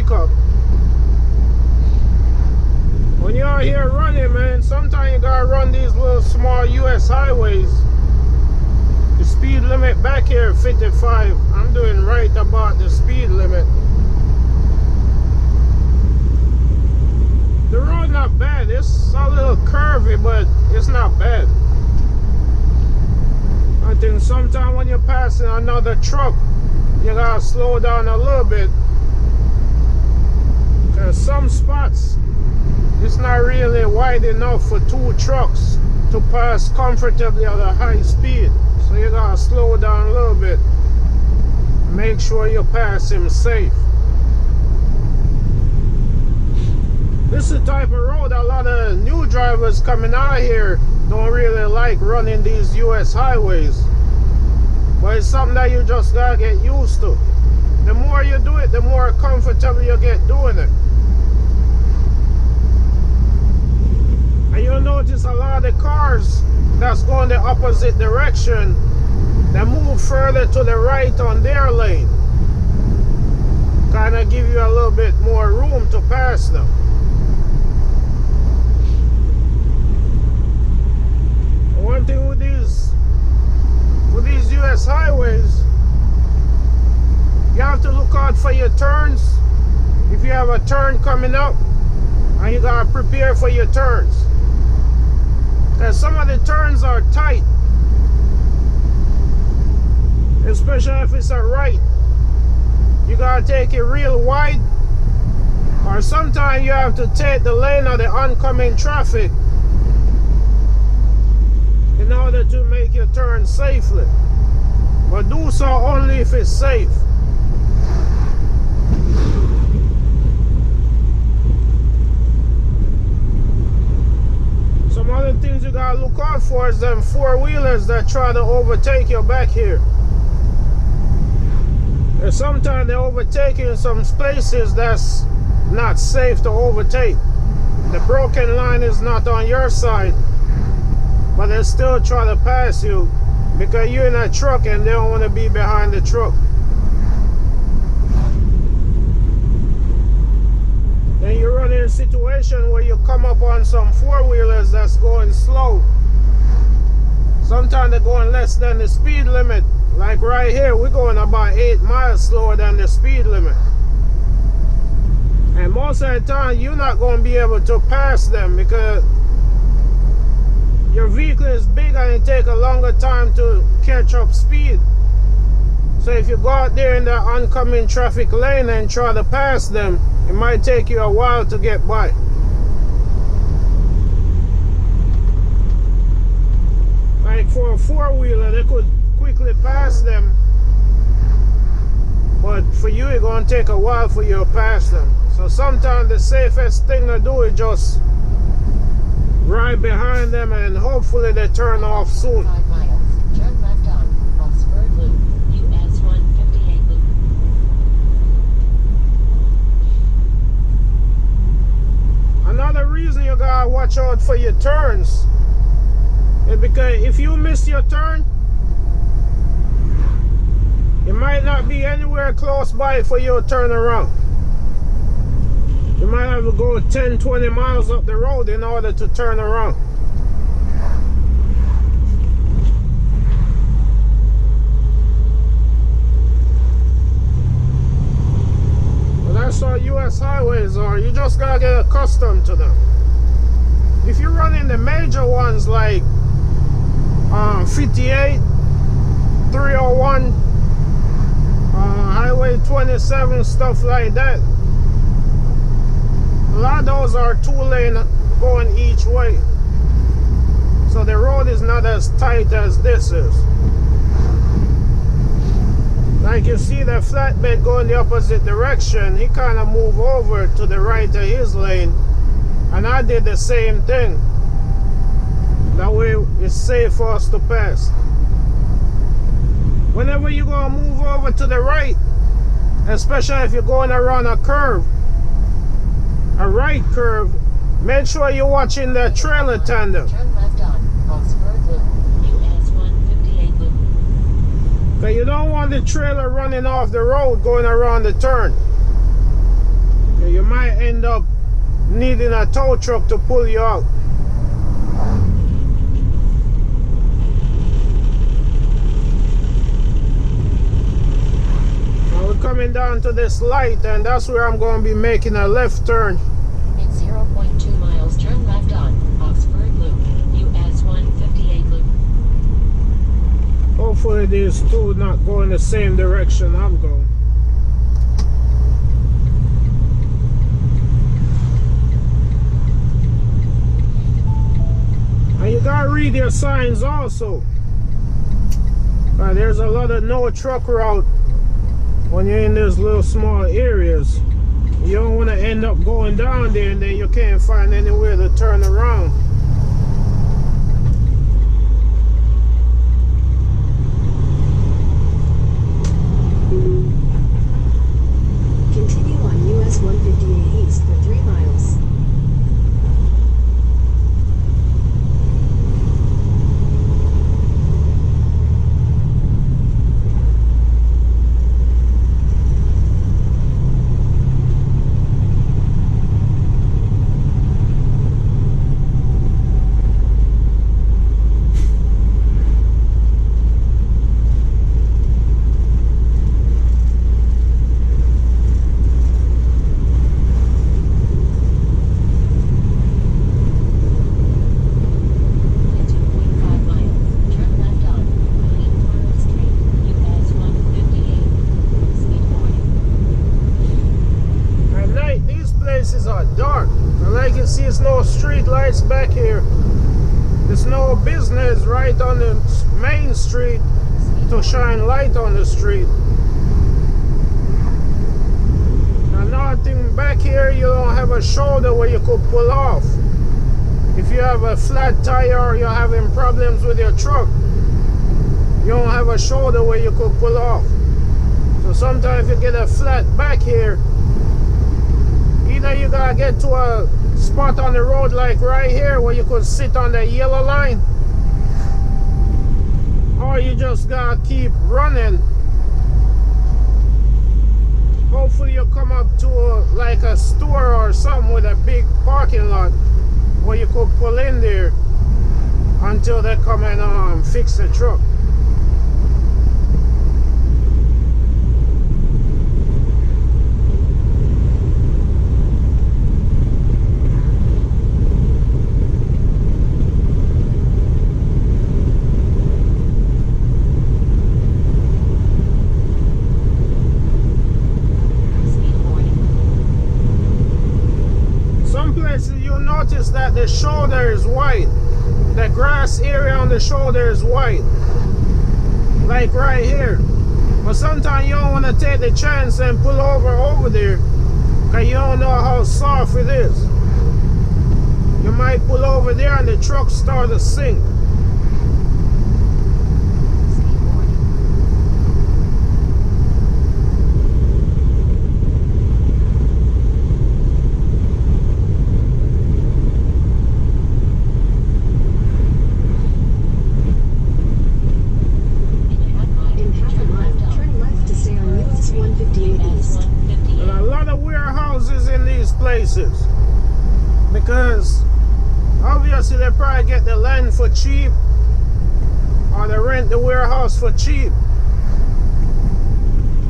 pickup. When you're out here running, man, sometimes you gotta run these little small US highways. The speed limit back here 55. I'm doing right about the speed limit. The road not bad. It's a little curvy, but it's not bad. I think sometimes when you're passing another truck, you gotta slow down a little bit. Cause some spots, it's not really wide enough for two trucks to pass comfortably at a high speed. So you gotta slow down a little bit. Make sure you pass him safe. This is the type of road a lot of new drivers coming out here don't really like, running these US highways. But it's something that you just gotta get used to. The more you do it, the more comfortable you get doing it. And you'll notice a lot of the cars that's going the opposite direction, they move further to the right on their lane. Kind of give you a little bit more room to pass them. One thing with these US highways, you have to look out for your turns. If you have a turn coming up, and you gotta prepare for your turns. Because some of the turns are tight, especially if it's a right. You gotta take it real wide, or sometimes you have to take the lane of the oncoming traffic in order to make your turn safely. But do so only if it's safe. Some other things you gotta look out for is them four-wheelers that try to overtake you back here. And sometimes they overtake you in some places that's not safe to overtake. The broken line is not on your side, but they still try to pass you because you're in a truck and they don't want to be behind the truck. Then you run in a situation where you come up on some four-wheelers that's going slow. Sometimes they're going less than the speed limit. Like right here, we're going about 8 miles slower than the speed limit. And most of the time, you're not going to be able to pass them because your vehicle is big and it takes a longer time to catch up speed. So if you go out there in the oncoming traffic lane and try to pass them, it might take you a while to get by. Like for a four-wheeler, they could quickly pass them, but for you, it's going to take a while for you to pass them. So sometimes the safest thing to do is just right behind them and hopefully they turn off soon. 5 miles. Turn left on Oxford Loop, US 158 loop. Another reason you gotta watch out for your turns is because if you miss your turn, it might not be anywhere close by for you to turn around. You might have to go 10-20 miles up the road in order to turn around. Well, that's how US highways are. You just gotta get accustomed to them. If you're running the major ones like 58, 301, Highway 27, stuff like that, a lot of those are 2-lane going each way. So the road is not as tight as this is. Like you see the flatbed going the opposite direction, he kind of moved over to the right of his lane. And I did the same thing. That way it's safe for us to pass. Whenever you're going to move over to the right, especially if you're going around a curve, a right curve, make sure you're watching the trailer tandem. Turn left on Oxford Loop, US 158 loop. Because you don't want the trailer running off the road going around the turn. You might end up needing a tow truck to pull you out. Now we're coming down to this light, and that's where I'm going to be making a left turn. In 0.2 miles, turn left on Oxford Loop, US 158 Loop. Hopefully these two not going the same direction I'm going. And you gotta read your signs also. There's a lot of no truck route when you're in these little small areas. You don't want to end up going down there and then you can't find anywhere to turn around. Continue on US 158 East for 3 miles. No street lights back here. There's no business right on the main street to shine light on the street. Another thing, back here you don't have a shoulder where you could pull off. If you have a flat tire or you're having problems with your truck, you don't have a shoulder where you could pull off. So sometimes if you get a flat back here, either you gotta get to a spot on the road like right here where you could sit on the yellow line, or you just gotta keep running. Hopefully you come up to like a store or something with a big parking lot where you could pull in there until they come and fix the truck. You'll notice that the shoulder is white. The grass area on the shoulder is white, like right here. But sometimes you don't want to take the chance and pull over there because you don't know how soft it is. You might pull over there and the truck start to sink. Places, because obviously they probably get the land for cheap or they rent the warehouse for cheap.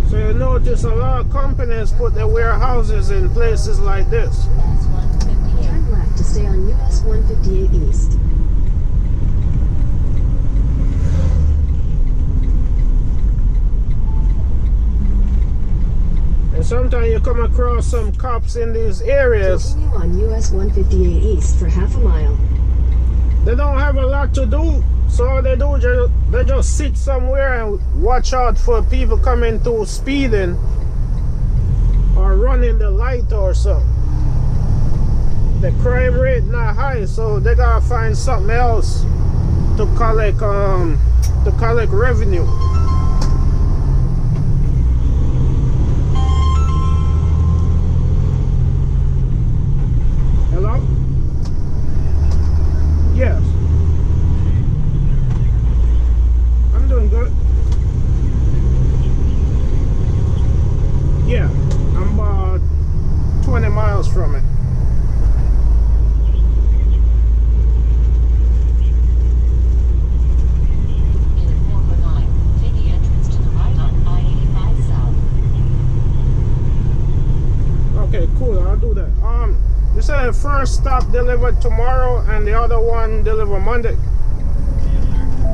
So you notice a lot of companies put their warehouses in places like this. Turn left to stay on US 158 East. And sometimes you come across some cops in these areas. Continue on US 158 East for half a mile. They don't have a lot to do, so all they do, they just sit somewhere and watch out for people coming through speeding or running the light or something. The crime rate not high, so they gotta find something else to collect revenue. Hello? Yes. I'm doing good. Yeah, I'm about 20 first stop delivered tomorrow and the other one delivered Monday?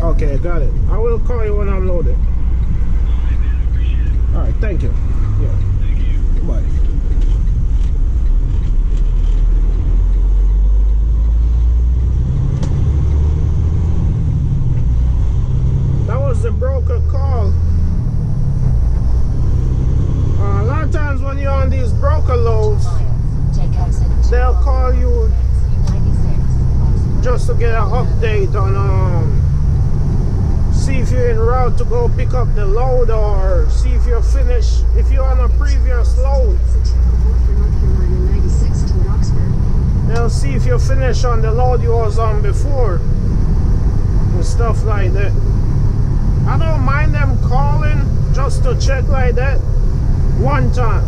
Okay, got it. I will call you when I'm loaded. Alright, thank you. Yeah. Bye. That was the broker call. A lot of times when you're on these broker loads, they'll call you just to get an update on see if you're en route to go pick up the load, or see if you're finished, if you're on a previous load. They'll see if you're finished on the load you was on before and stuff like that. I don't mind them calling just to check like that. One time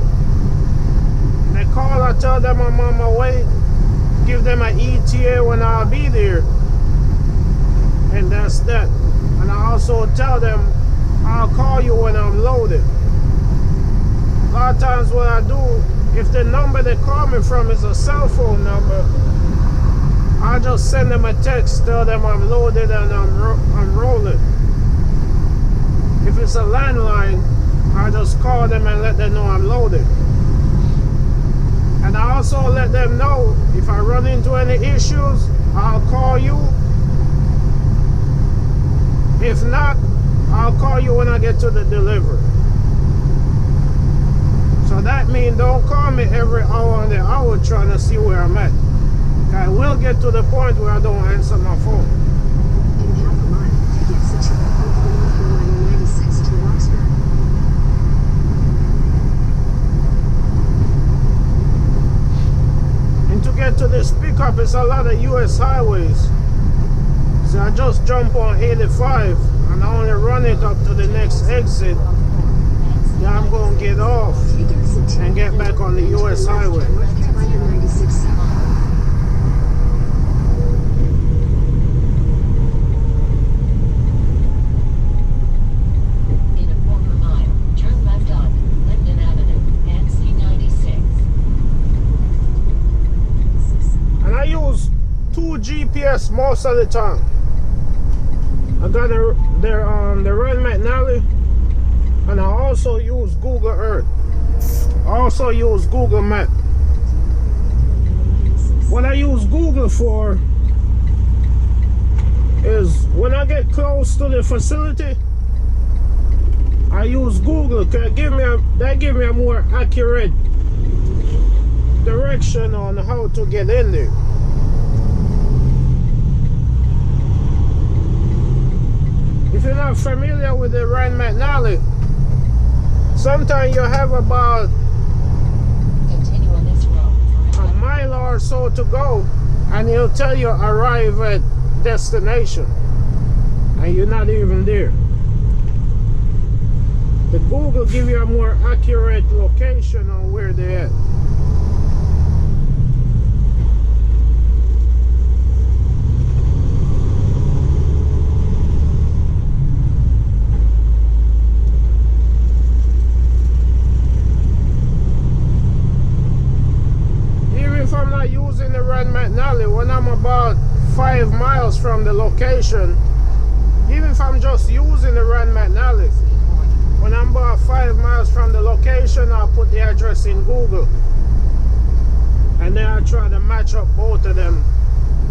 they call, I tell them I'm on my way, give them an ETA when I'll be there, and that's that. And I also tell them I'll call you when I'm loaded. A lot of times what I do, if the number they call me from is a cell phone number, I just send them a text, tell them I'm loaded and I'm rolling. If it's a landline, I just call them and let them know I'm loaded. And I also let them know if I run into any issues, I'll call you. If not, I'll call you when I get to the delivery. So that means don't call me every hour on the hour trying to see where I'm at. I will get to the point where I don't answer my phone. In half a mile, take exit 2 off North Carolina 96 to Roxburgh. And to get to this pickup, it's a lot of US highways. So I just jump on 85 and I only run it up to the next exit. Then I'm going to get off and get back on the US highway. North Carolina 96 south. In a quarter mile, turn left on Linden Avenue, NC 96. And I use 2 GPS most of the time. I got the Red McNally, and I also use Google Earth. I also use Google Map. What I use Google for is when I get close to the facility, I use Google because that give me a more accurate direction on how to get in there. If you're not familiar with the Rand McNally, sometimes you have about Continue on this road. a mile or so to go, and he'll tell you arrive at destination, and you're not even there. The Google give you a more accurate location on where they're at. If I'm not using the Red McNally, when I'm about 5 miles from the location, even if I'm just using the Red McNally, when I'm about 5 miles from the location, I'll put the address in Google, and then I try to match up both of them,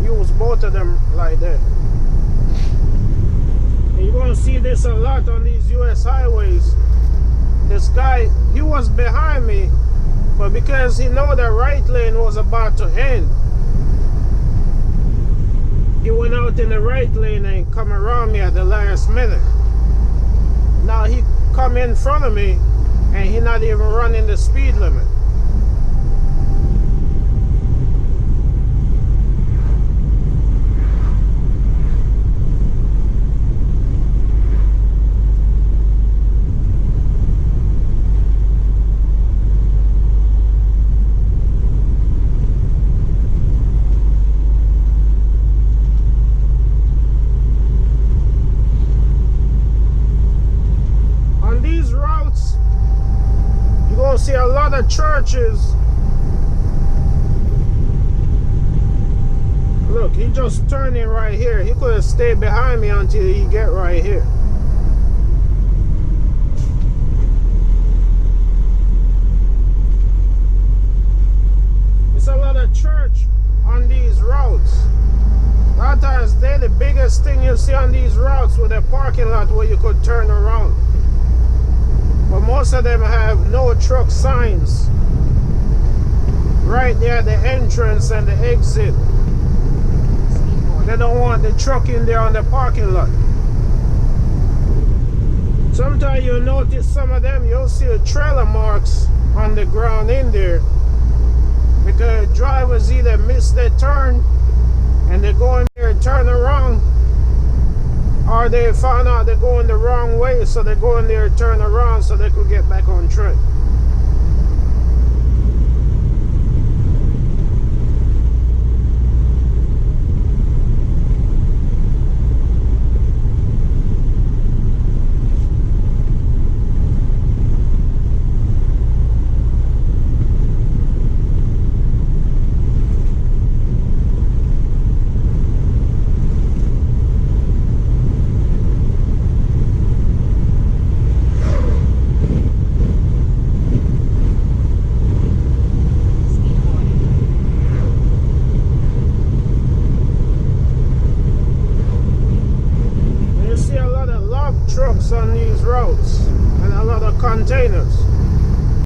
use both of them like that. And you're going to see this a lot on these US highways. This guy, he was behind me, but because he know the right lane was about to end, he went out in the right lane and come around me at the last minute. Now he come in front of me and he not even running the speed limit. See a lot of churches Look, he just turning right here. He could have stayed behind me until he get right here. It's a lot of church on these routes. A lot of times they're the biggest thing you see on these routes with a parking lot where you could turn around. But most of them have no truck signs right there at the entrance and the exit. They don't want the truck in there on the parking lot. Sometimes you'll notice some of them, you'll see the trailer marks on the ground in there because drivers either miss their turn and they go in there and turn around, or they found out they're going the wrong way, so they go in there and turn around so they could get back on track. Trucks on these roads and a lot of containers.